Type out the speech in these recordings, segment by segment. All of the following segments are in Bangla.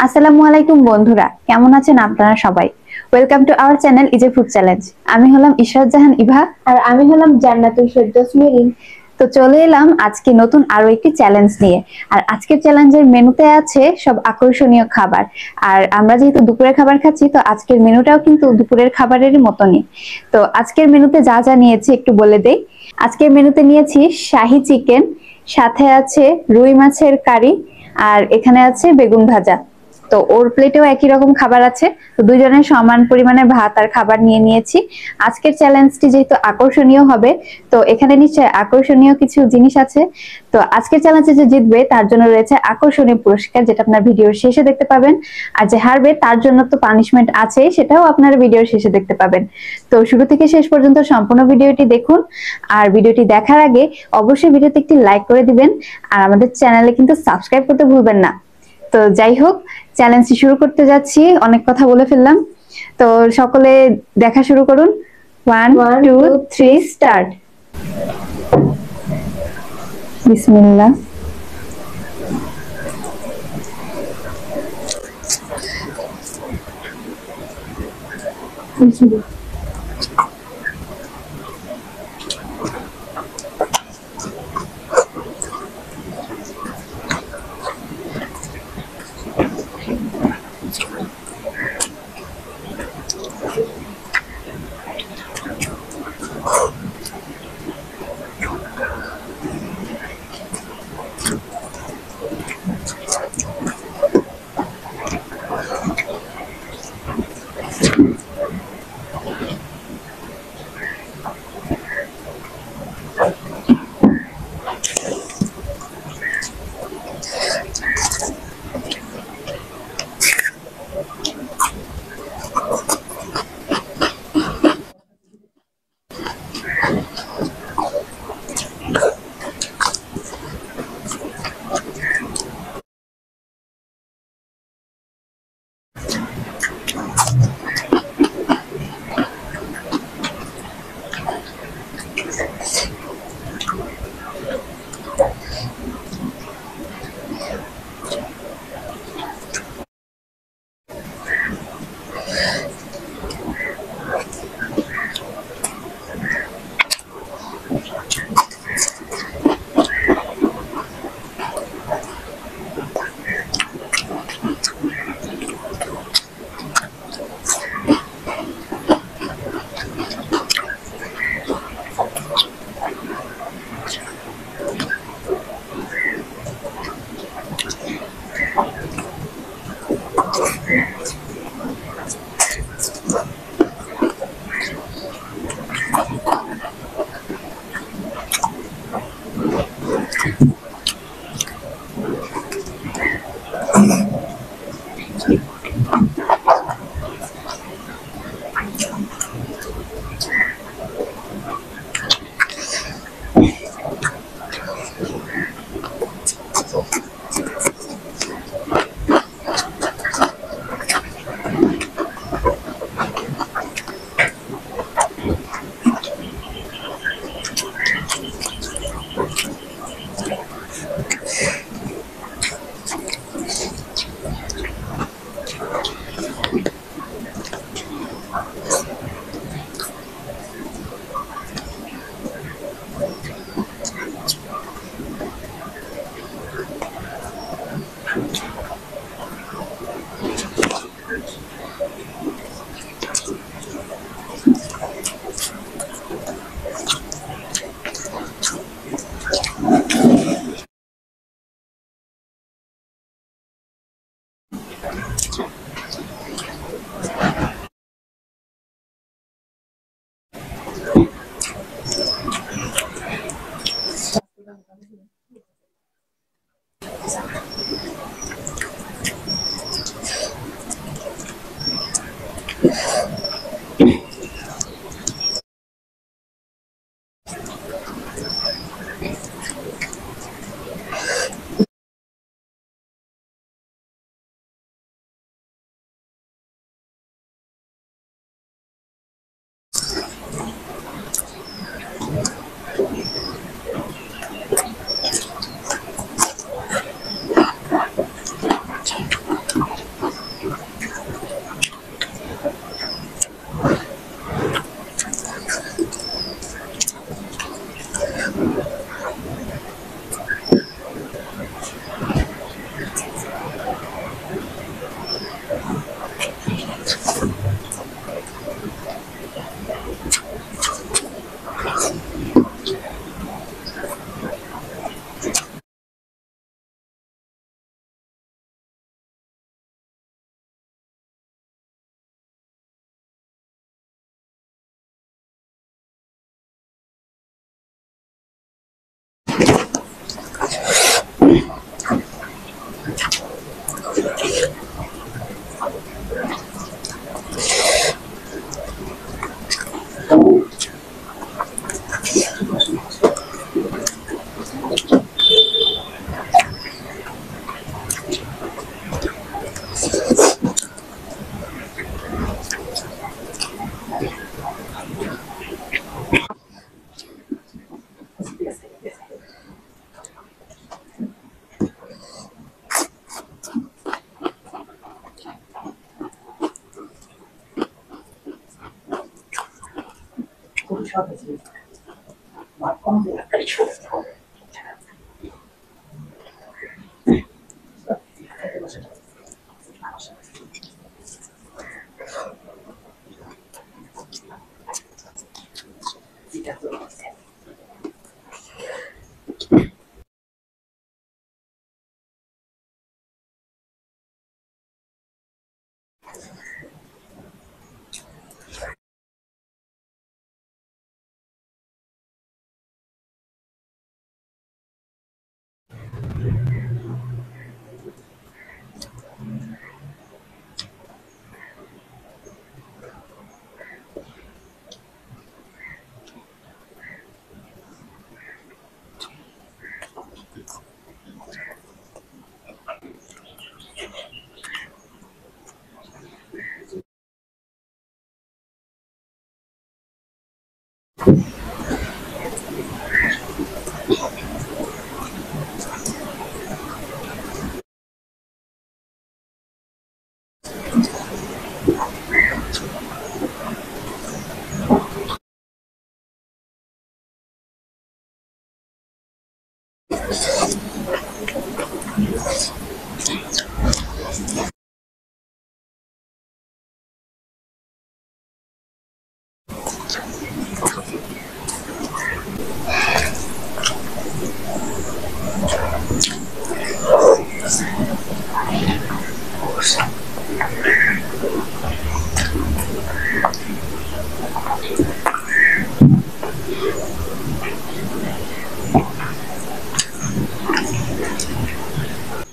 আসসালামু আলাইকুম বন্ধুরা, কেমন আছেন আপনারা সবাই? Welcome to our channel ইজে food challenge. আমি হলাম ইশরাত জাহান ইভা আর আমি হলাম জান্নাতুল ফেরদৌস মেরিন। তো চলে এলাম আজকে নতুন আরো একটি চ্যালেঞ্জ নিয়ে। আর আজকের চ্যালেঞ্জের মেনুতে আছে সব আকর্ষণীয় খাবার। আর আমরা যেহেতু দুপুরের খাবার খাচ্ছি, তো আজকের মেনুটাও কিন্তু দুপুরের খাবারেরই মতনই। তো আজকের মেনুতে যা যা নিয়েছি একটু বলে দেই। আজকের মেনুতে নিয়েছি শাহি চিকেন, সাথে আছে রুই মাছের কারি, আর এখানে আছে বেগুন ভাজা। তো ওর প্লেটেও একই রকম খাবার আছে। তো দুইজনের সমান পরিমাণে ভাত আর খাবার নিয়ে নিয়েছি। আজকের চ্যালেঞ্জটি যেহেতু আকর্ষণীয় হবে, তো এখানে নিশ্চয়ই আকর্ষণীয় কিছু জিনিস আছে। তো আজকের চ্যালেঞ্জে যে জিতবে তার জন্য রয়েছে আকর্ষণীয় পুরস্কার, যেটা আপনার ভিডিওর শেষে দেখতে পাবেন। আর যে হারবে তার জন্য তো পানিশমেন্ট আছেই, সেটাও আপনারা ভিডিওর শেষে দেখতে পাবেন। তো শুরু থেকে শেষ পর্যন্ত সম্পূর্ণ ভিডিওটি দেখুন। আর ভিডিওটি দেখার আগে অবশ্যই ভিডিওতে একটি লাইক করে দিবেন। আর আমাদের চ্যানেলে কিন্তু সাবস্ক্রাইব করতে ভুলবেন না। তো যাই হোক, চ্যালেঞ্জটি শুরু করতে যাচ্ছি। অনেক কথা বলে ফেললাম, তো সকলে দেখা শুরু করুন। 1 2 3 স্টার্ট। বিসমিল্লাহ।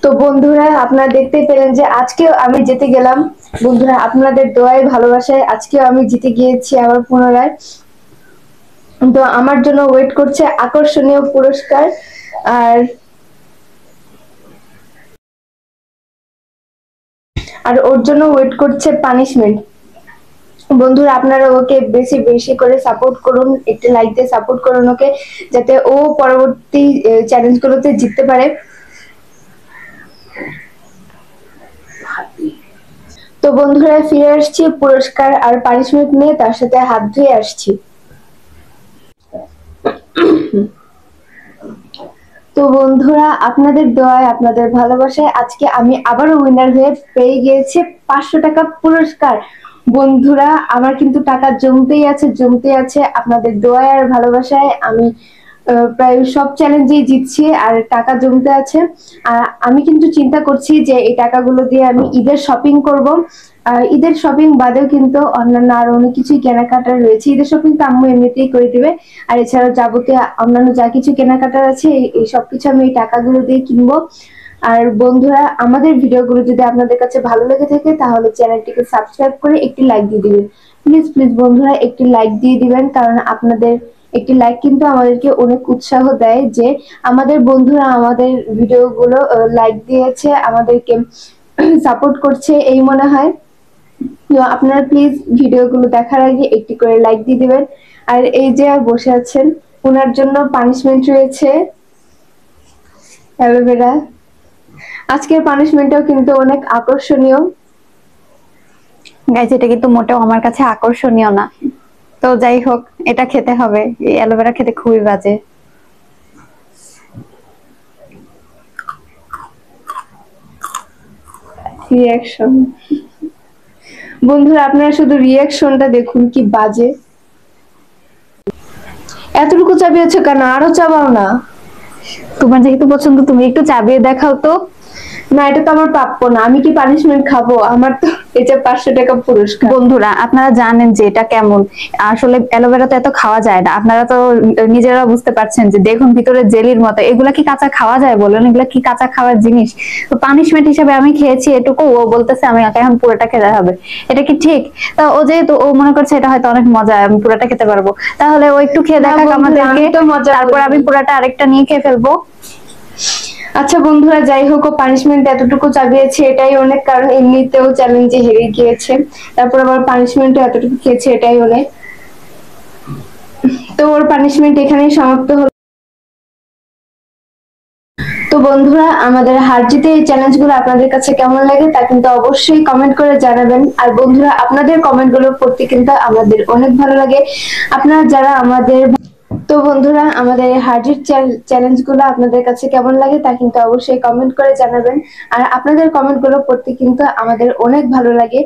তো বন্ধুরা, আপনারা দেখতেই পেলেন যে আজকেও আমি জিতে গেলাম। বন্ধুরা, আপনাদের দোয়ায় ভালোবাসায় আজকেও আমি জিতে গিয়েছি আবার পুনরায়। তো আমার জন্য ওয়েট করছে আকর্ষণীয় পুরস্কার, আর ওর জন্য ওয়েট করছে পানিশমেন্ট। বন্ধুরা, আপনারা ওকে বেশি বেশি করে সাপোর্ট করুন, একটা লাইক দিয়ে সাপোর্ট করুন ওকে, যাতে ও পরবর্তী চ্যালেঞ্জ গুলোতে জিততে পারে। তো বন্ধুরা, ফিরে আসছি পুরস্কার আর পানিশমেন্ট নিয়ে, তার সাথে হাত ধুয়ে আসছি। তো বন্ধুরা, আপনাদের দোয়ায় আপনাদের ভালোবাসায় আজকে আমি আবারও উইনার হয়ে পেয়ে গিয়েছি 500 টাকা পুরস্কার। বন্ধুরা, আমার কিন্তু টাকা জমতেই আছে জমতে আছে, আপনাদের দোয়ায় আর ভালোবাসায় আমি প্রায় সব চ্যালেঞ্জেই জিতছি আর টাকা জমতে আছে। আর আমি কিন্তু চিন্তা করছি যে এই টাকাগুলো দিয়ে আমি ঈদের শপিং করব। আর ঈদের শপিং বাদেও কিন্তু অন্যান্য আরো অনেক কিছুই কেনাকাটা রয়েছে। ঈদের শপিং তো আম্মু এমনিতেই করে দিবে, আর এছাড়াও যাবতীয় অন্যান্য যা কিছু কেনাকাটার আছে এই সবকিছু আমি এই টাকাগুলো দিয়ে কিনবো। আর বন্ধুরা, আমাদের ভিডিওগুলো যদি আপনাদের কাছে ভালো লেগে থাকে তাহলে চ্যানেলটিকে সাবস্ক্রাইব করে একটি লাইক দিয়ে দিবেন। প্লিজ প্লিজ বন্ধুরা, একটি লাইক দিয়ে দিবেন, কারণ আপনাদের একটি লাইক কিন্তু আমাদেরকে অনেক উৎসাহ দেয় যে আমাদের বন্ধুরা আমাদের ভিডিওগুলো লাইক দিয়েছে, আমাদেরকে সাপোর্ট করছে এই মনে হয়। তো আপনারা প্লিজ ভিডিওগুলো দেখার আগে একটি করে লাইক দিয়ে দিবেন। আর এই যে বসে আছেন, ওনার জন্য পানিশমেন্ট রয়েছে অ্যালোভেরা। আজকের পানিশমেন্টটাও কিন্তু অনেক আকর্ষণীয়। গাইজ, এটা কিন্তু মোটেও আমার কাছে আকর্ষণীয় না। তো যাই হোক, এটা খেতে হবে। এই অ্যালোভেরা খেতে খুবই বাজে। রিয়াকশন, বন্ধুরা আপনারা শুধু রিয়াকশনটা দেখুন কি বাজে। এতটুকু চাবিয়েছো কেন? আরো চাবাও না। তোমার যেহেতু পছন্দ, তুমি একটু চাবিয়ে দেখাও তো। না, এটা তো আমার প্রাপ্য না। আমি কি পানিশমেন্ট খাবো? আমার তো এটা 500 টাকা পুরস্কার। বন্ধুরা আপনারা জানেন যে এটা কেমন, আসলে অ্যালোভেরা তো এত খাওয়া যায় না, আপনারা তো নিজেরা বুঝতে পারছেন যে দেখুন ভিতরে জেলির মতো, এগুলা কি কাঁচা খাওয়া যায় বলেন? এগুলা কি কাঁচা খাওয়ার জিনিস? তো পানিশমেন্ট হিসেবে আমি খেয়েছি এটুকু, ও বলতেছে আমি এখন পুরোটা খেতে হবে, এটা কি ঠিক? তা ও যেহেতু ও মনে করছে এটা হয়তো অনেক মজা, আমি পুরোটা খেতে পারবো, তাহলে ও একটু খেয়ে না দেখাক বন্ধুরা, আমাদেরকে, আমি তো মজা তারপর আমি করিনি। পুরোটা আরেকটা নিয়ে খেয়ে ফেলবো। আচ্ছা বন্ধুরা, যাই হোক, ও পানিশমেন্ট এতটুকু চাপিয়েছে এটাই অনেক, কারণ এমনিতেও চ্যালেঞ্জে হেরে গিয়েছে, তারপর আবার পানিশমেন্টও এতটুকু খেয়েছে এটাই অনেক। তো ওর পানিশমেন্ট এখানেই সমাপ্ত হলো। তো বন্ধুরা, আমাদের হার জিতে এই চ্যালেঞ্জগুলো আপনাদের কাছে কেমন লাগে তা কিন্তু অবশ্যই কমেন্ট করে জানাবেন। আর বন্ধুরা, আপনাদের কমেন্টগুলো পড়তে কিন্তু আমাদের অনেক ভালো লাগে। আপনারা যারা আমাদের তো বন্ধুরা, আমাদের এই হার্জির চ্যালেঞ্জগুলো আপনাদের কাছে কেমন লাগে তা কিন্তু অবশ্যই কমেন্ট করে জানাবেন। আর আপনাদের কমেন্টগুলো পড়তে কিন্তু আমাদের অনেক ভালো লাগে।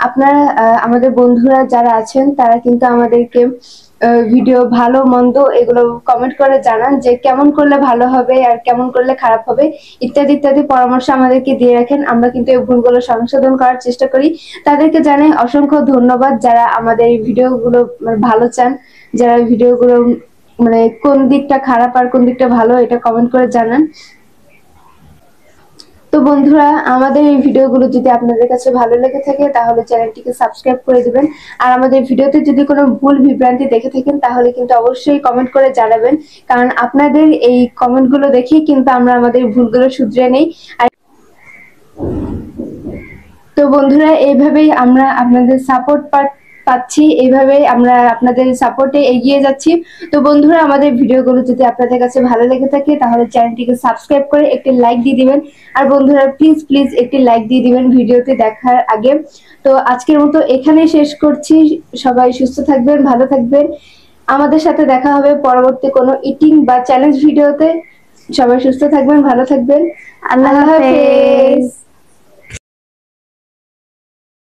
আপনারা আমাদের বন্ধুরা যারা আছেন তারা কিন্তু আমাদেরকে ভিডিও ভালো মন্দ এগুলো কমেন্ট করে জানান যে কেমন করলে ভালো হবে আর কেমন করলে খারাপ হবে, ইত্যাদি ইত্যাদি পরামর্শ আমাদেরকে দিয়ে রাখেন। আমরা কিন্তু এই ভুলগুলো সংশোধন করার চেষ্টা করি। তাদেরকে জানাই অসংখ্য ধন্যবাদ, যারা আমাদের এই ভিডিওগুলো ভালো চান, যারা ভিডিওগুলো মানে কোন দিকটা খারাপ আর কোন দিকটা ভালো এটা কমেন্ট করে জানান। তো বন্ধুরা, আমাদের এই ভিডিওগুলো যদি আপনাদের কাছে ভালো লেগে থাকে তাহলে চ্যানেলটিকে সাবস্ক্রাইব করে দিবেন। আর আমাদের ভিডিওতে যদি কোনো ভুল বিভ্রান্তি দেখে থাকেন তাহলে কিন্তু অবশ্যই কমেন্ট করে জানাবেন, কারণ আপনাদের এই কমেন্টগুলো দেখেই কিন্তু আমরা আমাদের ভুলগুলো শুধরে নেই। আর তো বন্ধুরা, এইভাবেই আমরা আপনাদের সাপোর্ট পাচ্ছি, এইভাবেই আমরা আপনাদের সাপোর্টে এগিয়ে যাচ্ছি। তো বন্ধুরা, আমাদের ভিডিওগুলো যদি আপনাদের কাছে ভালো লেগে থাকে তাহলে চ্যানেলটিকে সাবস্ক্রাইব করে একটি লাইক দিয়ে দিবেন। আর বন্ধুরা, প্লিজ প্লিজ একটি লাইক দিয়ে দিবেন ভিডিওতে দেখার আগে। তো আজকের মতো এখানেই শেষ করছি। সবাই সুস্থ থাকবেন, ভালো থাকবেন। আমাদের সাথে দেখা হবে পরবর্তী কোনো ইটিং বা চ্যালেঞ্জ ভিডিওতে। সবাই সুস্থ থাকবেন, ভালো থাকবেন। আল্লাহ আল্লাহ হাফেজ। হাফেজ।